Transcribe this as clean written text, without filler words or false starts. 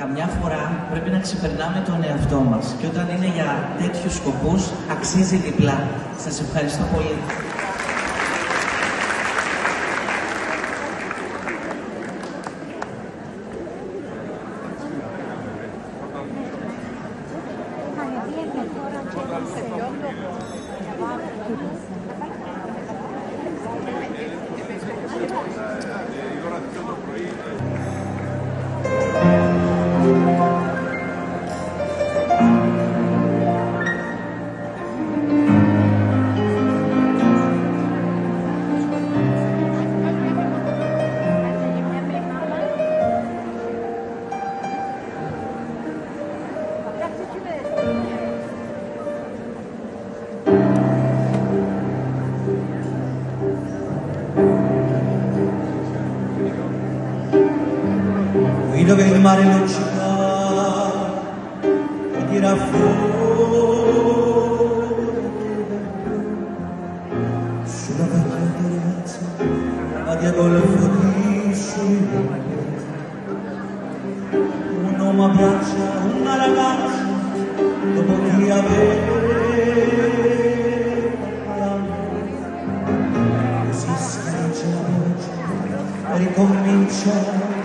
καμιά φορά πρέπει να ξεπερνάμε τον εαυτό μας και όταν είναι για τέτοιους σκοπούς αξίζει διπλά. Σας ευχαριστώ πολύ. Guido che il mare non ci dà e tira fuori sulla vecchia ragazza va di golfo di sole. Un uomo abbraccia una ragazza dopo chi aveva così schiaccia la voce e ricomincia.